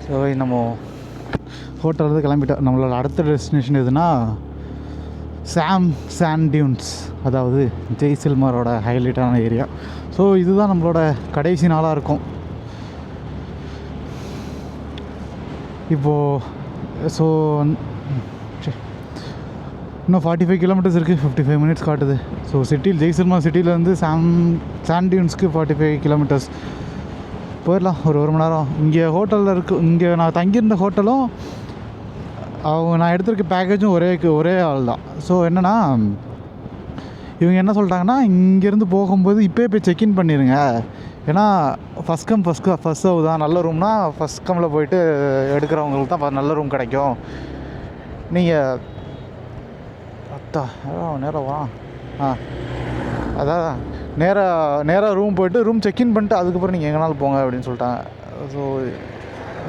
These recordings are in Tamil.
ஸோ நம்ம ஹோட்டல்லேருந்து கிளம்பிட்டோம். நம்மளோட அடுத்த டெஸ்டினேஷன் எதுனா சாண்ட் டியூன்ஸ், அதாவது ஜெய்சல்மாரோட ஹைலைட்டான ஏரியா. ஸோ இதுதான் நம்மளோட கடைசி நாளாக இருக்கும் இப்போது. ஸோ இன்னும் 45 கிலோமீட்டர்ஸ் இருக்குது, 55 மினிட்ஸ் காட்டுது. ஸோ ஜெய்சல்மார் சிட்டியிலேருந்து சாண்ட் டியூன்ஸ்க்கு 45 கிலோமீட்டர்ஸ் போயிடலாம். ஒரு மணி நேரம். இங்கே ஹோட்டலில் இருக்குது, இங்கே நான் தங்கியிருந்த ஹோட்டலும் நான் எடுத்திருக்க பேக்கேஜும் ஒரே ஆள் தான். ஸோ என்னென்னா இவங்க என்ன சொல்லிட்டாங்கன்னா, இங்கேருந்து போகும்போது இப்போயே போய் செக்இன் பண்ணிடுங்க. ஏன்னா ஃபஸ்ட் கம் ஃபஸ்ட் சர்வ் தான். நல்ல ரூம்னா ஃபஸ்ட் கம்மில் போயிட்டு எடுக்கிறவங்களுக்கு தான் நல்ல ரூம் கிடைக்கும். நீங்கள் நேராக வா அதான் நேராக ரூம் போய்ட்டு ரூம் செக்இன் பண்ணிட்டு அதுக்கப்புறம் நீங்கள் எங்கேனாலும் போங்க அப்படின்னு சொல்லிட்டாங்க. ஸோ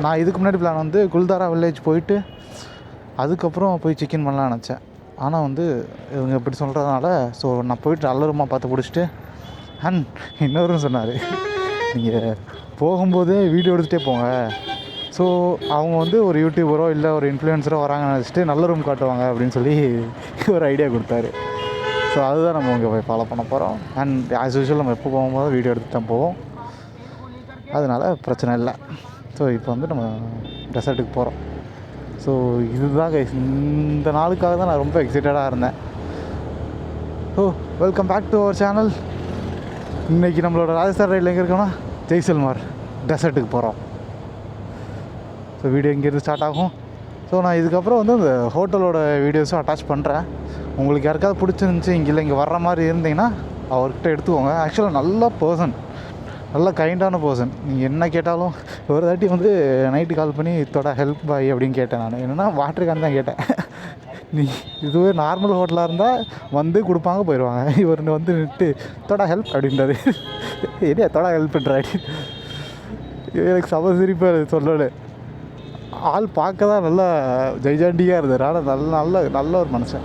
நான் இதுக்கு முன்னாடி பிளான் வந்து குல்தாரா வில்லேஜ் போயிட்டு அதுக்கப்புறம் போய் செக்இன் பண்ணலாம்னு நினச்சேன். ஆனால் வந்து இவங்க இப்படி சொல்கிறதுனால ஸோ நான் போயிட்டு நல்ல ரூமாக பார்த்து பிடிச்சிட்டு இன்னொரு சொன்னார், நீங்கள் போகும்போதே வீடியோ எடுத்துகிட்டே போங்க. ஸோ அவங்க வந்து ஒரு யூடியூபரோ இல்லை ஒரு இன்ஃப்ளூயன்ஸரோ வராங்கன்னு நினச்சிட்டு நல்ல ரூம் காட்டுவாங்க அப்படின்னு சொல்லி ஒரு ஐடியா கொடுத்தாரு. ஸோ அதுதான் நம்ம இங்கே போய் ஃபாலோ பண்ண போகிறோம். ஆஸ் யூஷுவல் நம்ம எப்போ போகும்போது வீடியோ எடுத்து தான் போவோம், அதனால் பிரச்சனை இல்லை. ஸோ இப்போ வந்து நம்ம டெசர்ட்டுக்கு போகிறோம். ஸோ இதுதான் இந்த நாளுக்காக தான் நான் ரொம்ப எக்ஸைட்டடாக இருந்தேன். So welcome back to our channel. இன்றைக்கி நம்மளோட ராஜஸ்தான் ரைடில் எங்கே இருக்கோம்னா ஜெய்சல்மார் டெசர்ட்டுக்கு போகிறோம். ஸோ வீடியோ இங்கேருந்து ஸ்டார்ட் ஆகும். ஸோ நான் இதுக்கப்புறம் வந்து இந்த ஹோட்டலோட வீடியோஸும் அட்டாச் பண்ணுறேன். உங்களுக்கு யாருக்காவது பிடிச்சிருந்துச்சி இங்கே வர்ற மாதிரி இருந்தீங்கன்னா அவர்கிட்ட எடுத்துக்கோங்க. ஆக்சுவலாக நல்ல பர்சன், நல்ல கைண்டான பர்சன். நீங்கள் என்ன கேட்டாலும் ஒரு தாட்டி வந்து நைட்டு கால் பண்ணி தொட ஹெல்ப் பாய் அப்படின்னு கேட்டேன். நான் என்னென்னா வாட்டர் கேன் தான் கேட்டேன். நீ இதுவே நார்மல் ஹோட்டலாக இருந்தால் வந்து கொடுப்பாங்க போயிடுவாங்க. இவர் வந்து நின்று தொட ஹெல்ப் அப்படின்றாரு. என்ன தொட ஹெல்ப் பண்ணுறாரு, எனக்கு சம சிரிப்பாக சொல்லலை. ஆள் பார்க்க தான் நல்லா ஜெய்ஜாண்டியாக இருந்தார், ஆனால் நல்ல ஒரு மனுஷன்.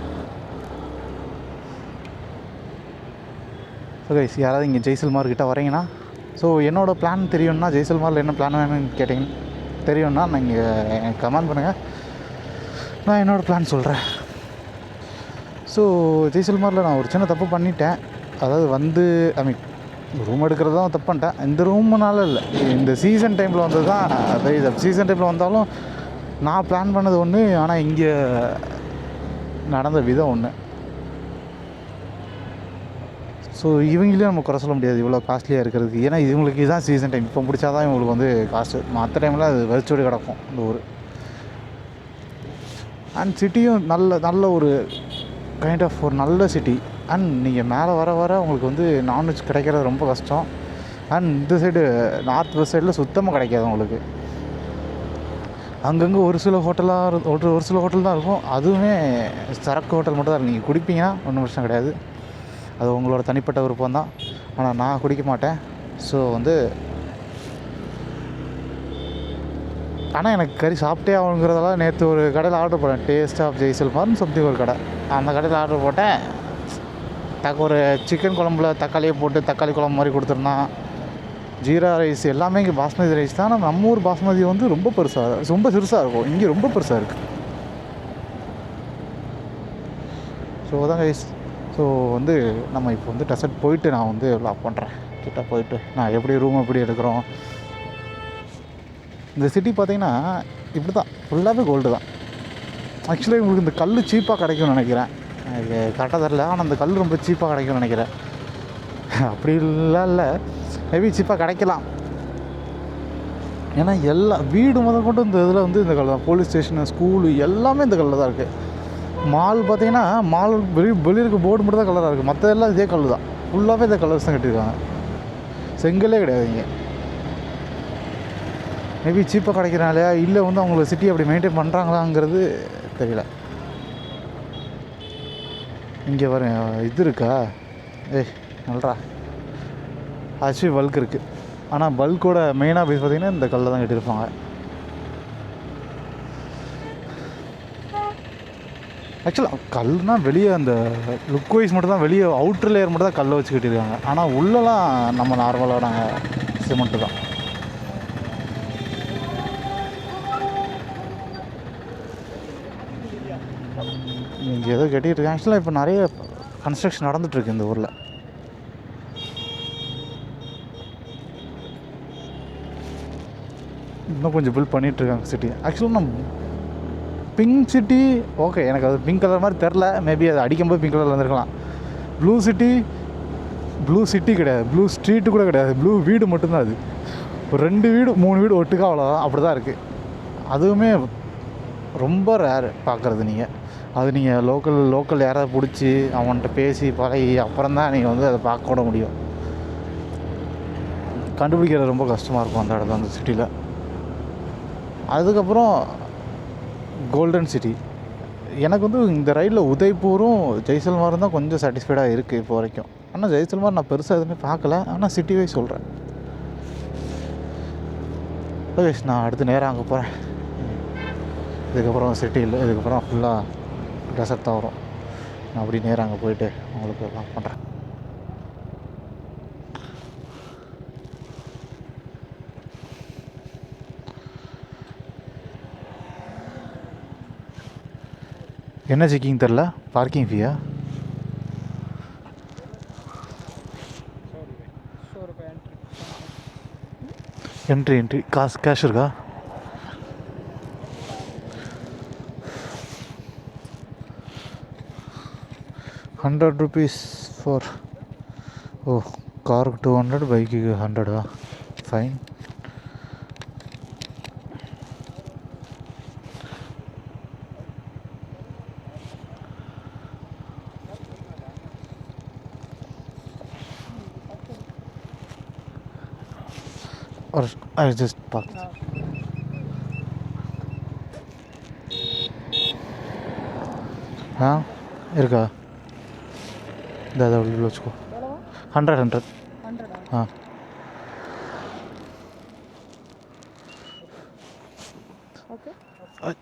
ஸோ கைஸ், யாராவது இங்கே ஜெய்சல்மார்கிட்ட வரீங்கன்னா, ஸோ என்னோடய பிளான் தெரியும்னா, ஜெய்சல்மாரில் என்ன பிளான் வேணும்னு கேட்டிங்க தெரியும்னா நீங்கள் எனக்கு கமெண்ட் பண்ணுங்கள், நான் என்னோடய பிளான் சொல்கிறேன். ஸோ ஜெய்சல்மாரில் நான் ஒரு சின்ன தப்பு பண்ணிட்டேன். அதாவது வந்து ரூம் எடுக்கிறது தான் தப்பு பண்ணிட்டேன். இந்த ரூமுனால இல்லை, இந்த சீசன் டைமில் வந்தது தான் பெரிய தப்பு. சீசன் டைமில் வந்தாலும் நான் பிளான் பண்ணது ஒன்று, ஆனால் இங்கே நடந்த விதம் ஒன்று. ஸோ இவங்களையும் நம்ம குறை சொல்ல முடியாது இவ்வளோ காஸ்ட்லியாக இருக்கிறதுக்கு. ஏன்னா இவங்களுக்கு இதுதான் சீசன் டைம், இப்போ பிடிச்சா தான் இவங்களுக்கு வந்து காஸ்ட்டு. மற்ற டைமில் அது வெறிச்சோடி கிடக்கும் இந்த ஊர். அண்ட் சிட்டியும் நல்ல ஒரு கைண்ட் ஆஃப் ஒரு நல்ல சிட்டி. அண்ட் நீங்கள் மேலே வர உங்களுக்கு வந்து நான்வெஜ் கிடைக்கிறது ரொம்ப கஷ்டம். அண்ட் இந்த சைடு நார்த் வெஸ்ட் சைடில் சுத்தமாக கிடைக்காது உங்களுக்கு. அங்கங்கே ஒரு சில ஹோட்டல் தான் இருக்கும். அதுவுமே சரக்கு ஹோட்டல் மட்டும் தான் இருக்கும். நீங்கள் குடிப்பீங்கன்னா ஒன்றும் பிரச்சனை கிடையாது, அது உங்களோட தனிப்பட்ட விருப்பம் தான். ஆனால் நான் குடிக்க மாட்டேன். ஸோ வந்து ஆனால் எனக்கு கறி சாப்பிட்டே ஆகணுங்கிறதெல்லாம் நேற்று ஒரு கடையில் ஆர்டர் போட்டேன், டேஸ்ட் ஆஃப் ஜெய்சல்மார்னு சம்திங் ஒரு கடை. அந்த கடையில் ஆர்டர் போட்டேன். ஒரு சிக்கன் குழம்புல தக்காளியை போட்டு தக்காளி குழம்பு மாதிரி கொடுத்துருந்தான். ஜீரா ரைஸ் எல்லாமே இங்கே பாஸ்மதி ரைஸ் தான். ஆனால் நம்ம ஊர் பாஸ்மதி வந்து ரொம்ப சிறுசாக இருக்கும், இங்கே ரொம்ப பெருசாக இருக்குது. ஸோ அதான் ரைஸ். ஸோ வந்து நம்ம இப்போ வந்து டெசர்ட் போயிட்டு நான் வந்து வ்ளாக் பண்ணுறேன். கிட்ட போயிட்டு நான் ரூம் எப்படி எடுக்கிறோம். இந்த சிட்டி பார்த்திங்கன்னா இப்படி தான், ஃபுல்லாகவே கோல்டு தான். ஆக்சுவலி உங்களுக்கு இந்த கல் சீப்பாக கிடைக்கும்னு நினைக்கிறேன், எனக்கு கரெக்டாக தெரில. ஆனால் அந்த கல் ரொம்ப சீப்பாக கிடைக்கும்னு நினைக்கிறேன். அப்படிலாம் இல்லை, மேபி சீப்பாக கிடைக்கலாம். ஏன்னா எல்லா வீடு கொண்டு இந்த இதில் வந்து இந்த கல் தான். போலீஸ் ஸ்டேஷனு, ஸ்கூலு எல்லாமே இந்த கல்லில் தான் இருக்குது. மால் பார்த்திங்கன்னா மால் வெளியே இருக்க போர்டு மட்டும் தான் கலராக இருக்குது, மற்ற எல்லாம் இதே கல் தான். ஃபுல்லாகவே இந்த கலர்ஸ் தான் கட்டியிருக்காங்க, செங்கலே கிடையாது இங்கே. மேபி சீப்பாக கிடைக்கிறாங்களா இல்லை வந்து அவங்கள சிட்டி அப்படி மெயின்டைன் பண்ணுறாங்களாங்கிறது தெரியல. இங்கே வர இது இருக்கா, நல்றா ஆக்சுவலி பல்க் இருக்குது. ஆனால் பல்கோட மெயினாக பேஸ் பார்த்திங்கன்னா இந்த கல்லில் தான் கட்டியிருப்பாங்க. ஆக்சுவலாக கல்னால் வெளியே அந்த லுக் வைஸ் மட்டும் தான், வெளியே அவுட்ரு லேயர் மட்டும் தான் கல்லை வச்சு கட்டியிருக்காங்க. ஆனால் உள்ளெலாம் நம்ம நார்மலாக நாங்கள் சிமெண்ட்டு தான். இங்கே ஏதோ கட்டிகிட்டு இருக்கேன். ஆக்சுவலாக இப்போ நிறைய கன்ஸ்ட்ரக்ஷன் நடந்துகிட்ருக்கு இந்த ஊரில். இன்னும் கொஞ்சம் பில்ட் பண்ணிகிட்ருக்காங்க சிட்டி. ஆக்சுவலாக நம்ம பிங்க் சிட்டி ஓகே, எனக்கு அது பிங்க் கலர் மாதிரி தெரில. மேபி அது அடிக்கும்போது பிங்க் கலரில் வந்துருக்கலாம். ப்ளூ சிட்டி கிடையாது, ப்ளூ ஸ்ட்ரீட்டு கூட கிடையாது, ப்ளூ வீடு மட்டும்தான். அது ஒரு 2 வீடு 3 வீடு ஒட்டுக்கா அவ்வளோதான், அப்படி தான் இருக்குது. அதுவுமே ரொம்ப ரேரு பார்க்குறது. அது நீங்கள் லோக்கல் யாராவது பிடிச்சி அவன்கிட்ட பேசி பழகி அப்புறம் தான் நீங்கள் வந்து அதை பார்க்க கூட முடியும். கண்டுபிடிக்கிறது ரொம்ப கஷ்டமாக இருக்கும் அந்த இடத்துல, அந்த சிட்டியில். அதுக்கப்புறம் கோல்டன் சிட்டி. எனக்கு வந்து இந்த ரைடில் உதய்பூரும் ஜெய்சல்மாரும் தான் கொஞ்சம் சாட்டிஸ்ஃபைடாக இருக்குது இப்போ வரைக்கும். ஆனால் ஜெய்சல்மார் நான் பெருசாக எதுவுமே பார்க்கல, ஆனால் சிட்டி வைஸ் சொல்கிறேன். ஓகே, நான் அடுத்து நேராக அங்கே போகிறேன். இதுக்கப்புறம் சிட்டியில் இதுக்கப்புறம் ஃபுல்லாக டெசர்ட் தான் வரும். நான் அப்படி நேராக அங்கே போயிட்டு உங்களுக்கு எல்லாம் பண்ணுறேன். என்ன செக்கிங் தெரில, பார்க்கிங் ஃபீயா? என்ட்ரி கேஷ் இருக்கா? ₹100 ஃபார் காருக்கு 200, பைக்குக்கு 100. Fine. Or I just parked. இருக்கா? இதை உள்ள வச்சுக்கோ. 100.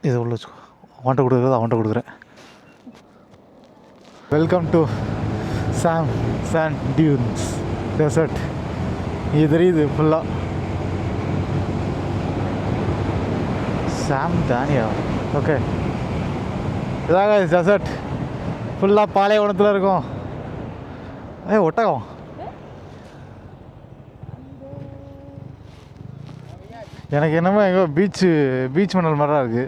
இதை உள்ள வச்சுக்கோ. அவன்கிட்ட கொடுக்குறது அவன்கிட்ட கொடுக்குறேன். Welcome to sand dunes desert. இது தெரியுது ஃபுல்லாக சாம் தானியா. ஓகே, இதாங்க டெசர்ட் ஃபுல்லாக பாலைவனத்தில் இருக்கும். ஒட்டகம் எனக்கு என்னமோ எங்கோ பீச் மணல் மாதிரி தான் இருக்குது.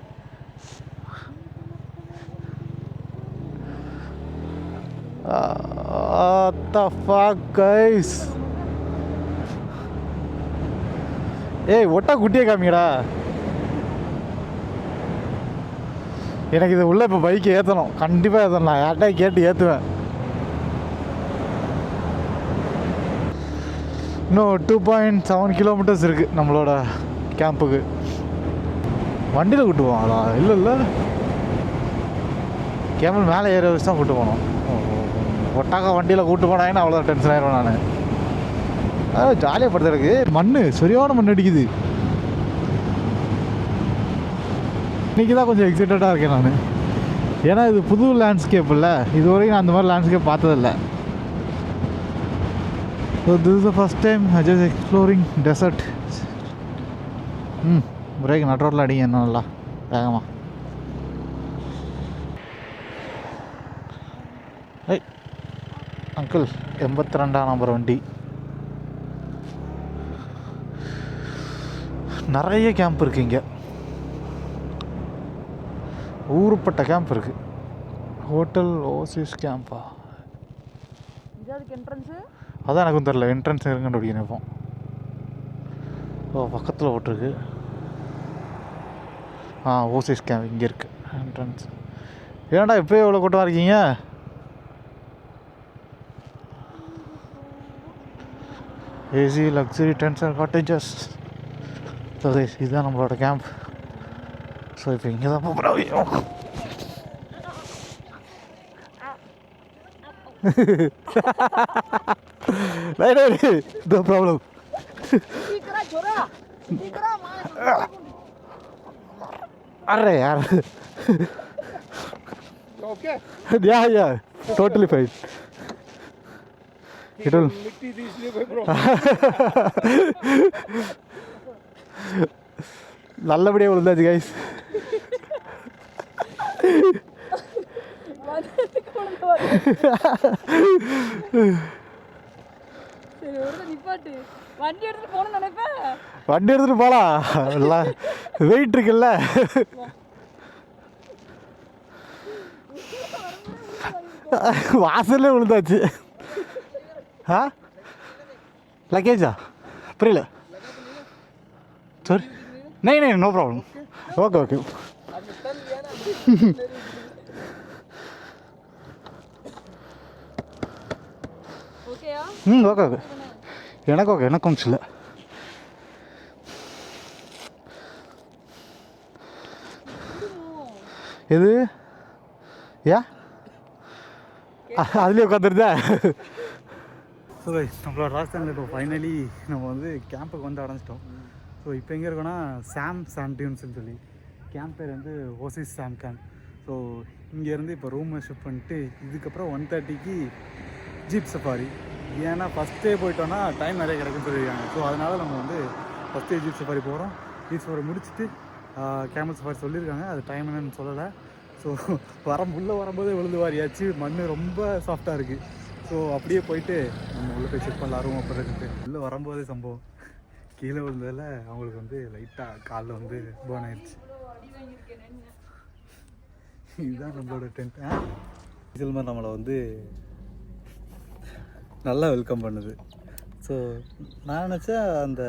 ஒட்டா குட்டியே காமிங்கடா. எனக்கு இது உள்ள இப்போ பைக்கு ஏற்றணும், கண்டிப்பாக ஏற்றணும். நான் யார்கிட்ட கேட்டு ஏற்றுவேன். இன்னும் 2.7 கிலோமீட்டர்ஸ் இருக்குது நம்மளோட கேம்புக்கு. வண்டியில் கூப்பிட்டு போவாங்களா? இல்லை கேமல் மேலே ஏற வச்சு தான் கூப்பிட்டு போகணும். ஒட்டாக்கா வண்டியில் கூப்பிட்டு போனாங்கன்னா அவ்வளோ டென்ஷன் ஆயிடுவேன் நான். அதாவது ஜாலியாக படுத்துறதுக்கு மண் சரியான மண் அடிக்குது. இன்றைக்கி தான் கொஞ்சம் எக்ஸைட்டடாக இருக்கேன் நான். ஏன்னா இது புது லேண்ட்ஸ்கேப் இல்லை, இது வரைக்கும் நான் அந்த மாதிரி லேண்ட்ஸ்கேப் பார்த்ததில்ல. So this is the first time I just exploring desert. Brake nut ரோட்டில் அடிங்க இன்னும் நல்லா வேகமாக. அங்கிள் 82ஆம் நம்பர் வண்டி. நிறைய கேம்ப் இருக்குது இங்கே, ஊருப்பட்ட கேம்ப் இருக்குது. ஹோட்டல் ஓசிஸ் கேம்பா? அதான் எனக்கும் தெரில. என்ட்ரன்ஸ் இருக்குன்னு பிடிக்கணும். இப்போ பக்கத்தில் ஓட்டிருக்கு. ஓசிஸ் கேம்ப் இங்கே இருக்குது என்ட்ரன்ஸ். ஏன்டா இப்போ எவ்வளோ கூட்டமாக இருக்கீங்க? AC luxury tents and cottages. இதுதான் நம்மளோட கேம்ப். ஸோ இப்போ இங்கே தான் போகிறோம். No problem. अरे यार. Okay. Yeah. Totally fine. It will. நல்லபடியாக விழுந்தாச்சு கைஸ். சரி ஒரு நிப்பாட்டு வண்டி எடுத்துட்டு போகணும்னு நினைப்பேன். வண்டி எடுத்துகிட்டு போகலாம் இல்லை வெயிட் இருக்குல்ல. வாசல்லே விழுந்தாச்சு. ஆ लगेजा पुरील सॉरी नहीं नहीं no problem okay okay okay okay எனக்கு ஓகே எனக்கும் இல்லை. எது யா அதுலேயே உட்காந்துருதா. ஸோ நம்மளோட ராஜஸ்தானில் இப்போ ஃபைனலி நம்ம வந்து கேம்புக்கு வந்து அடைஞ்சிட்டோம். ஸோ இப்போ எங்கே இருக்கோன்னா சாண்ட் டியூன்ஸ்னு சொல்லி கேம்ப் பேர் வந்து ஓசிஸ் சாண்ட் கேம்ப். ஸோ இங்கேருந்து இப்போ ரூமை ஷிஃப்ட் பண்ணிட்டு இதுக்கப்புறம் 1:30க்கு ஜீப் சஃபாரி. ஏன்னா ஃபஸ்ட்டே போயிட்டோன்னா டைம் நிறைய கிடைக்குன்னு சொல்லியிருக்காங்க. ஸோ அதனால் நம்ம வந்து ஃபஸ்ட்டே ஜீப் சஃபாரி போகிறோம். ஜீப் சஃபாரி முடிச்சுட்டு கேமல் சஃபாரி சொல்லியிருக்காங்க. அது டைம் என்னன்னு சொல்லலை. ஸோ உள்ளே வரும்போதே விழுந்து வாரியாச்சு. மண் ரொம்ப சாஃப்டாக இருக்குது. ஸோ அப்படியே போயிட்டு நம்ம உள்ளே போய் செக் பண்ணலாம் ரூம் அப்புறத்துக்கு. உள்ளே வரும்போதே சம்பவம் கீழே விழுந்ததில் அவங்களுக்கு வந்து லைட்டாக காலில் வந்து பேர்ன் ஆயிடுச்சு. இதுதான் நம்மளோட டென்ட். சில்மர் நம்மளை வந்து நல்லா வெல்கம் பண்ணுது. ஸோ நான் நினச்சேன் அந்த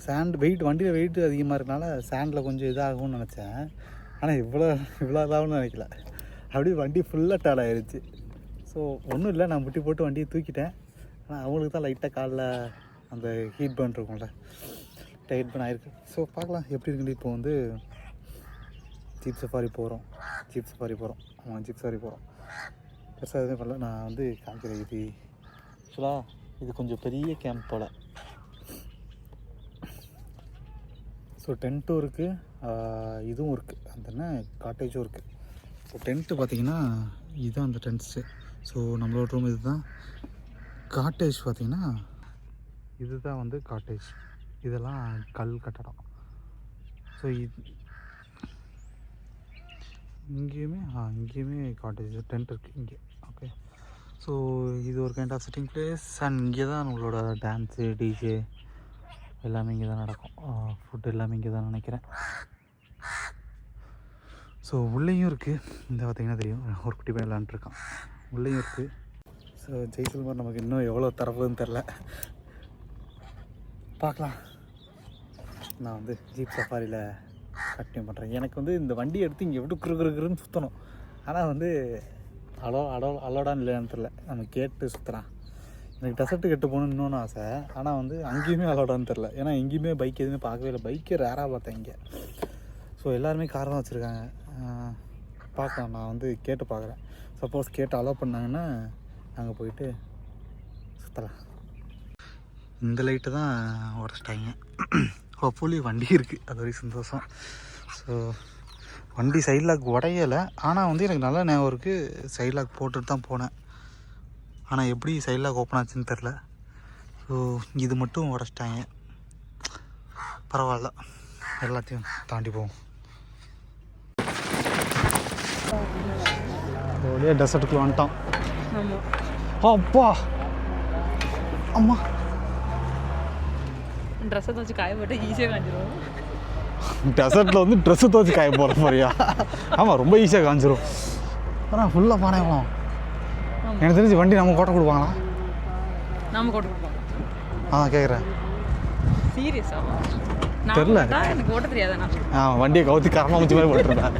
சாண்ட் வெயிட் வண்டியில் வெயிட் அதிகமாக இருக்கனால சாண்டில் கொஞ்சம் இதாகும்னு நினச்சேன். ஆனால் இவ்வளோ இதாகும்னு நினைக்கல. அப்படியே வண்டி ஃபுல்லாக டயர்ட் ஆகிடுச்சு. ஸோ ஒன்றும் இல்லை, நான் முட்டி போட்டு வண்டியை தூக்கிட்டேன். ஆனால் அவங்களுக்கு தான் லைட்டாக காலில் அந்த ஹீட் பர்ன் இருக்கும்ல, டைட் பர்ன் ஆகிருக்கு. ஸோ பார்க்கலாம் எப்படி இருக்குன்னு. இப்போ வந்து ஜீப் சஃபாரி போகிறோம். ஆமாம் ஜீப் சஃபாரி போகிறோம். பெருசாக எதுவுமே பண்ணல. நான் வந்து காமிக்கிறேன். இது ஆக்சுவலாக இது கொஞ்சம் பெரிய கேம்ப் போல். ஸோ டென்ட்டும் இருக்குது, இதுவும் இருக்குது, அந்த என்ன காட்டேஜும் இருக்குது. ஸோ டென்ட்டு பார்த்திங்கன்னா இதுதான் அந்த டென்ட்ஸு. ஸோ நம்மளோட ரூம் இது தான். காட்டேஜ் பார்த்திங்கன்னா இதுதான் வந்து காட்டேஜ். இதெல்லாம் கல் கட்டடம். ஸோ இங்கேயுமே காட்டேஜ் டென்ட் இருக்குது இங்கே. ஓகே, ஸோ இது ஒரு kind of sitting place. And இங்கே தான் நம்மளோட டான்ஸு டிஜே எல்லாமே இங்கே தான் நடக்கும். ஃபுட் எல்லாமே இங்கே தான் நினைக்கிறேன். ஸோ உள்ளேயும் இருக்குது. இந்த பார்த்திங்கன்னா தெரியும், ஒரு குட்டி பையன் விளாண்டுருக்கான். உள்ளேயும் இருக்குது. ஸோ ஜெய்சல்மர் நமக்கு இன்னும் எவ்வளோ தரப்புன்னு தெரில, பார்க்கலாம். நான் வந்து ஜீப் சஃபாரியில் கண்டினியூ பண்ணுறேன். எனக்கு வந்து இந்த வண்டி எடுத்து இங்கே எப்படி குறுக்குன்னு சுற்றணும். ஆனால் வந்து அலோடான்னு இல்லைன்னு தெரில. நம்ம கேட்டு சுற்றுறான். எனக்கு டெசர்ட்டு கெட்டு போகணுன்னு இன்னொன்று ஆசை. ஆனால் வந்து அங்கேயுமே அலோடான்னு தெரில. ஏன்னா எங்கேயுமே பைக் எதுவுமே பார்க்கவே இல்லை. பைக்கே ரேராக பார்த்தேன் இங்கே. ஸோ எல்லாருமே கார் தான் வச்சுருக்காங்க. பார்க்கலாம், நான் வந்து கேட்டு பார்க்குறேன். சப்போஸ் கேட்டு அலோவ் பண்ணாங்கன்னா நாங்கள் போயிட்டு சுற்றலாம். இந்த லைட்டு தான் உடச்சிட்டாங்க. ஹோப்ஃபுல்லி வண்டி இருக்குது, அது வரைக்கும் சந்தோஷம். ஸோ வண்டி சைட் லாக் உடையலை. ஆனால் வந்து எனக்கு நல்லா ஞாபகம் இருக்குது, சைட் லாக் போட்டுட்டு தான் போனேன். ஆனால் எப்படி சைட் லாக் ஓப்பன் ஆச்சுன்னு தெரில. ஸோ இது மட்டும் உடச்சிட்டாங்க. பரவாயில்ல, எல்லாத்தையும் தாண்டி போவோம். வழியாக டெசர்ட்டுக்குள்ள வந்துட்டான். அப்பா அம்மா, ட்ரெஸ்ஸை துவச்சி காய போட்டு ஈஸியாக காஞ்சிரும். டெசர்ட்டில் வந்து ட்ரெஸ்ஸை துவச்சி காய போகிற மாதிரியா? ஆமாம், ரொம்ப ஈஸியாக காஞ்சிரும். ஆனால் ஃபுல்லாக பானைக்கலாம். எனக்கு தெரிஞ்சு வண்டி நம்ம கோட்டை கொடுப்பாங்களா? நாம கோட்டை கொடுப்பாங்க. கேட்குறேன். சீரியஸா தெரில, எனக்கு ஓட்ட தெரியாதா? வண்டியை கவுத்தி கரமாக வச்சு மாதிரி போட்டுருந்தேன்.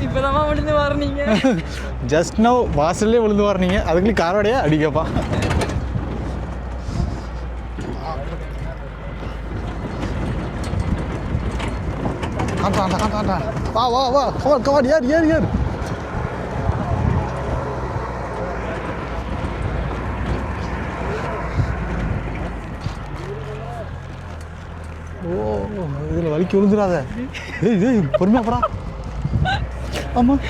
இப்போதான் விழுந்து வரீங்க. ஜஸ்ட் நோ வாசல்லே விழுந்து வரீங்க. அதுக்குள்ளே காரோடையா அடிக்கப்பா. வா வா வா, கவாட் ஏர். ஓ, இதில் வலிக்கு விழுந்துடாத. ஏய் பொறுமையாக போடா. ஆமாம்,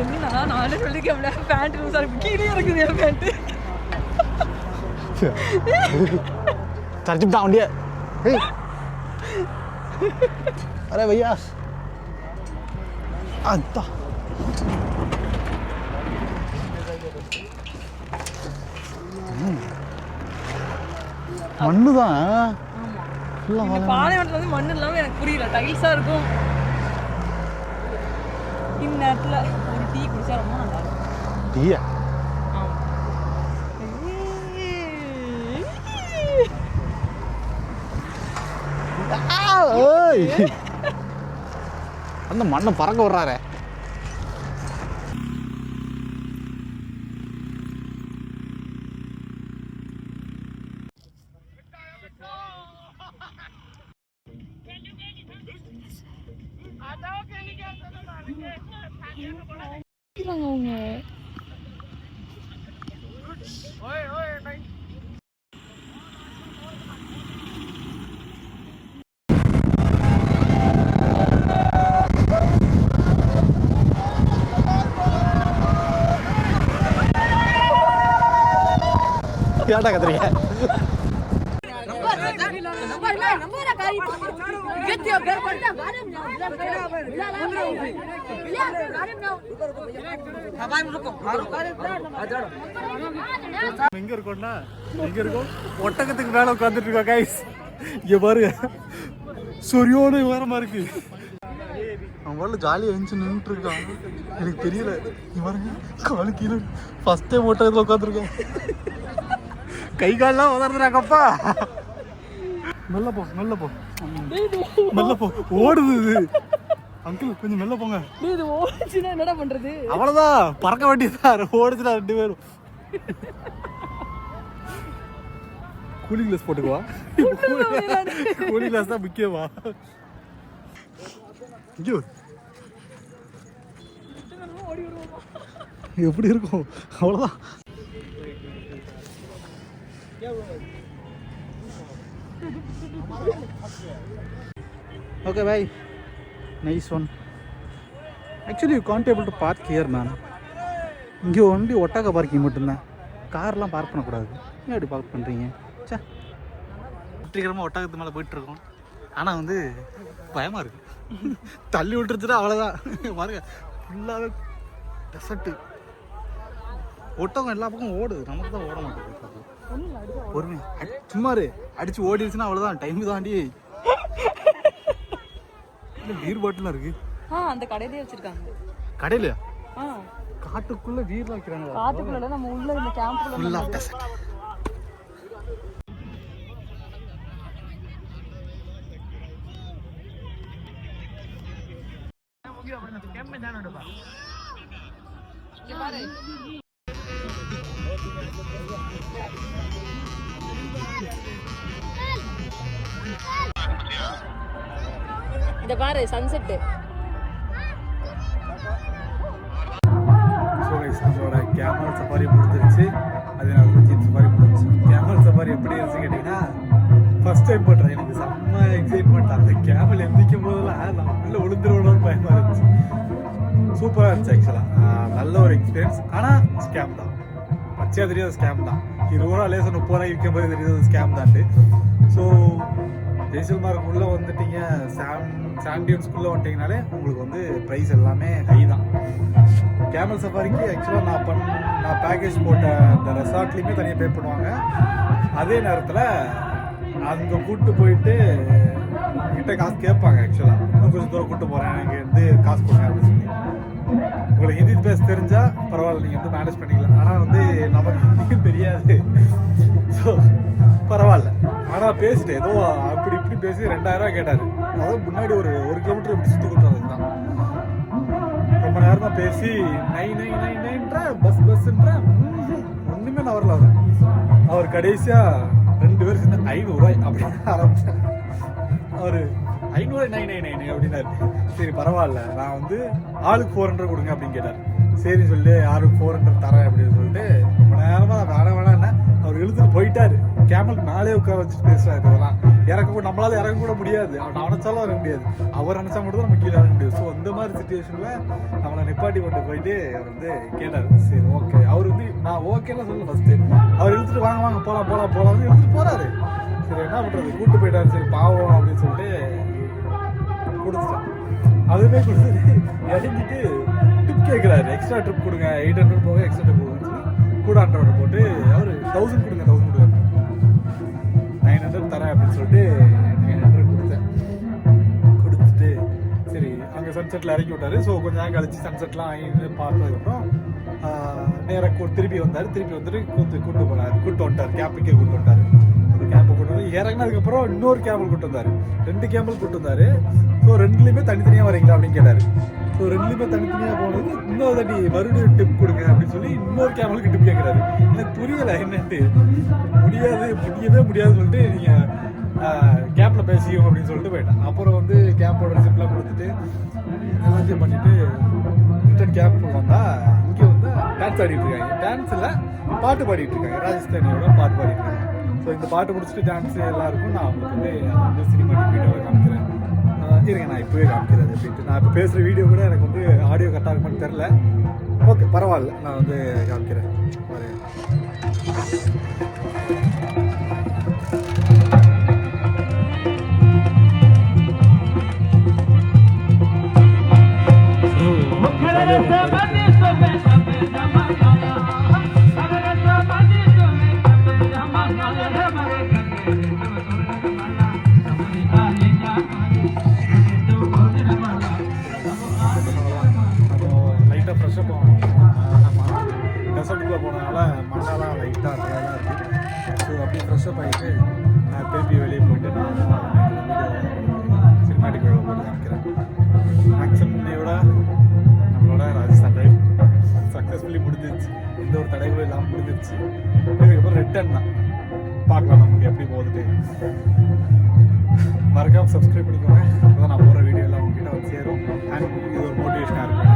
என்னன்னா நானே சொல்லிருக்கேன், பேண்ட் லூஸாக இருக்கு, கீழே இருக்குது என் பேண்ட்டு. தரச்சுட்டா வண்டியை. அரே பையா, அதான் மண்ணு தான் பாலைவனத்துல வந்து மண்ணு இல்லாம எனக்கு புரியல, டைல்ஸா இருக்கும். இந்நேரத்துல ஒரு டீ குடிச்சா ரொம்ப நல்லா இருக்கும். டீயா? அந்த மண்ணை பறக்க விடுறாரு. ஏன்டா கத்துறீங்க? எங்க இருக்கோம்னா எங்க இருக்கோம்? ஒட்டகத்துக்கு மேல உட்காந்துட்டு இருக்கோம் கைஸ். இங்க பாருங்க, சொரியோட உயரமா இருக்கு. அவன் வரல ஜாலியாக எழுந்து நின்றுட்டு இருக்கான். எனக்கு தெரியல. நீ பாருங்க, காலு கீழே ஃபர்ஸ்ட் டைம் ஒட்டகத்தில் உட்காந்துருக்கேன். கை கால்லாம் உதறதுறாங்கப்பா. மெல்ல போ மெல்ல போ மெல்ல போ. ஓடுது இது. அங்கிள் கொஞ்சம் மெல்ல போங்க. இது ஓடுச்சுன்னா என்னடா பண்றது? அவ்வளவுதான், பறக்க வேண்டியதான். ஓடுச்சுன்னா 2 பேரும். கூலிங் கிளாஸ் போட்டுக்குவா. கூலிங் கிளாஸ் தான் முக்கியமா. எப்படி இருக்கும்? அவ்வளவுதான். Okay, bye. Nice one. Actually, you can't able to park here, man. இங்கே ஒன்லி ஒட்டக பார்க்கிங் மட்டும்தான். கார்லாம் பார்க் பண்ணக்கூடாது. ஏன் அப்படி பார்க் பண்ணுறீங்க? சே, வெற்றிகரமாக ஒட்டகத்து மேலே போயிட்டுருக்கோம். ஆனால் வந்து பயமாக இருக்குது. தள்ளி விட்டுருச்சுன்னா அவ்வளோதான். பாருங்க, ஃபுல்லாகவே டெசர்ட்டு. ஒட்டகம் எல்லா பக்கம் ஓடுது, நமக்கு தான் ஓட மாட்டேங்குது. பொறுமை சும்மாரு அடிச்சு ஓடிடுச்சுன்னா அவ்வளோதான், டைம் தாண்டி. பீர் பாட்டிலாம் இருக்கு. அந்த கடையிலே வச்சிருக்காங்க. கடையில காட்டுக்குள்ள வீர்ல வைக்கிறாங்க. காட்டுக்குள்ள நம்ம உள்ள இந்த கேம்ப்ல ஃபுல்லா டெசர்ட். இந்த பாரு சன்செட். நம்மளோட கேமல் சஃபாரி முடிஞ்சிருச்சு. அதனால ஜீப் சஃபாரி முடிஞ்சிச்சு. கேமல் சஃபாரி எப்படி இருந்துச்சு கேட்டிங்கன்னா, ஃபர்ஸ்ட் டைம் பண்ணுறேன். எனக்கு செம்ம எக்ஸைட்மெண்ட். அந்த கேமல் எந்திக்கும் போதெல்லாம் நான் உள்ள விழுந்துருவோன்னு பயமாக இருந்துச்சு. சூப்பராக இருந்துச்சு ஆக்சுவலாக. நல்ல ஒரு எக்ஸ்பீரியன்ஸ். ஆனால் ஸ்கேம் தான், பச்சையாக தெரியாத ஸ்கேம் தான். 20 ரூபா லேசர் 30 ரூபாய் விற்கும் போது தெரியாத ஸ்கேம் தான்ட்டு. ஸோ ஜெய்சல்மார்க்குள்ளே வந்துட்டீங்க, சாண்டியன்ஸ்குள்ளே வந்துட்டிங்கனாலே உங்களுக்கு வந்து ப்ரைஸ் எல்லாமே ஹை தான். கேமல் சஃபாரிக்கு ஆக்சுவலாக நான் பேக்கேஜ் போட்ட அந்த ரெசார்ட்லேயுமே தனியாக பே பண்ணுவாங்க. அதே நேரத்தில் அங்கே கூப்பிட்டு போயிட்டு கிட்ட காசு கேட்பாங்க. ஆக்சுவலாக இன்னும் கொஞ்சம் தூரம் கூப்பிட்டு போகிறேன், எனக்கு வந்து காசு கொடுங்க அப்படின்னு சொல்லி. உங்களுக்கு ஹிந்தி பேச தெரிஞ்சால் பரவாயில்ல, நீங்கள் வந்து மேனேஜ் பண்ணிக்கலாம். ஆனால் வந்து நமக்கு ஹிந்திக்கும் தெரியாது. ஸோ பரவாயில்ல. ஆனால் பேசிட்டு ஏதோ அப்படி இப்படி பேசி 2000 ரூபா கேட்டார். அதாவது முன்னாடி ஒரு கிலோமீட்டர் இப்படி சுற்றி கொடுத்தாரு தான். ரொம்ப நேரமாக பேசி 999ன்ற பஸ்ன்ற ஒன்றுமே நான் வரல. அவர் கடைசியாக 2 பேர் சேர்ந்து 500 ரூபாய் அப்படின்னு ஆரம்பித்தேன். அவர் 500 999 அப்படின்னாரு. சரி பரவாயில்ல, நான் வந்து ஆளுக்கு 400 கொடுங்க அப்படின்னு கேட்டார். சரி சொல்லி யாருக்கு 400 தரேன் அப்படின்னு சொல்லிட்டு ரொம்ப நேரமாக வேணான்னா அவர் இழுத்துட்டு போயிட்டாரு. கேமலுக்கு மேலே உட்கார வச்சுட்டு பேசுறாரு. இதெல்லாம் நம்மளால இறங்க கூட முடியாது. அவன் நினைச்சாலும் இறங்க முடியாது. அவர் நினைச்சா மட்டும் தான் நம்ம கீழே இறங்க முடியாது. ஸோ அந்த மாதிரி சுச்சுவேஷன்ல நம்மளை நிப்பாட்டி கொண்டு போயிட்டு அவர் வந்து கேட்டார். சரி ஓகே. அவர் வந்து நான் ஓகேலாம் சொல்ல ஃபர்ஸ்ட். அவர் இழுத்துட்டு வாங்க போலாம் இழுத்துட்டு போறாரு. சரி என்ன பண்றது, கூப்பிட்டு போயிட்டாரு. சரி பாவம் அப்படின்னு சொல்லிட்டு கொடுத்துட்டான். அதுவுமே கொடுத்துட்டு இறங்கிட்டு டிப் கேட்குறாரு, எக்ஸ்ட்ரா ட்ரிப் கொடுங்க, 800 போக எக்ஸ்ட்ரா ட்ரிப் கொடுங்கன்னு சொல்லி கூட 100 போட்டு அவர் 1000 கொடுங்க 1000 கொடுங்க 900 தரேன் அப்படின்னு சொல்லிட்டு 900 கொடுத்தேன். கொடுத்துட்டு சரி அங்கே சன்செட்டில் இறக்கி விட்டாரு. ஸோ கொஞ்சம் நேரம் கழிச்சு சன்செட்லாம் ஆகி பார்த்ததுக்கப்புறம் நேராக திருப்பி வந்தார். திருப்பி வந்துட்டு கூட்டு போனார், கூட்டு வந்துட்டார், கேம்புக்கே கூட்டு வந்துட்டார். ஒரு கேம்பை கூட்டு வந்து இறங்கினதுக்கப்புறம் இன்னொரு கேம்பிள் கூட்டு வந்தார், 2 கேம்பிள் கூட்டு வந்தார். ஸோ 2லேயுமே தனித்தனியாக வரீங்களா அப்படின்னு கேட்டார். ஸோ 2லேயுமே தனித்தனியாக போனது இன்னொரு தாட்டி மறுபடியும் டிப் கொடுங்க அப்படின்னு சொல்லி இன்னொரு கேமலுக்கு டிப் கேட்குறாரு. எனக்கு புரியலை என்னன்ட்டு. முடியவே முடியாதுன்னு சொல்லிட்டு நீங்கள் கேம்பில் பேசியும் அப்படின்னு சொல்லிட்டு போயிட்டேன். அப்புறம் வந்து கேம்போட ரிசிப்ட்லாம் கொடுத்துட்டு எல்லாத்தையும் பண்ணிவிட்டு ரிட்டன் கேம்ப் வந்தால் இங்கே வந்து டான்ஸ் ஆடிட்டு இருக்காங்க. டான்ஸில் பாட்டு பாடிட்டு இருக்காங்க, ராஜஸ்தானியோட பாட்டு பாடிட்டு இருக்காங்க. ஸோ இந்த பாட்டு முடிச்சுட்டு டான்ஸு எல்லாம் இருக்கும். நான் அவங்களுக்கு வந்து சினிமாட்டிக் வீடியோவை காமிக்கிறேன். இருங்க நான் இப்போவே காமிக்கிறது அப்படின்ட்டு. நான் இப்போ பேசுகிற வீடியோ கூட எனக்கு வந்து ஆடியோ கட் ஆகுமான்னு தெரில. ஓகே பரவாயில்ல, நான் வந்து காமிக்கிறேன். லைட்டாக ஃப்ரெஷ்ஷப் ஆகணும். நம்ம டெசர்ட்டுக்குள்ளே போனதுனால மண்ணெல்லாம் லைட்டாக அதெல்லாம் இருக்குது. ஸோ அப்படியே ஃப்ரெஷ்ஷப் ஆகிட்டு நான் திருப்பி வெளியே போயிட்டு நான் சினிமாட்டிக் வீடியோ போட்டு காமிக்கிறேன். மேக்ஸிமம் இன்னையோட நம்மளோட ராஜஸ்தான் ட்ரைவ் சக்ஸஸ்ஃபுல்லி முடிஞ்சிருச்சு. எந்த ஒரு தடைகளும் இல்லாமல் முடிஞ்சிருச்சு. இதுக்கப்புறம் ரிட்டர்ன் தான் பார்க்கலாம் நமக்கு எப்படி போகுதுட்டு. மறக்காமல் சப்ஸ்கிரைப் பண்ணிக்கோங்க. அப்போ தான் நான் போகிற வீடியோலாம் உங்ககிட்ட வந்து சேரும். அண்ட் இது ஒரு மோட்டிவேஷனாக இருக்கும்.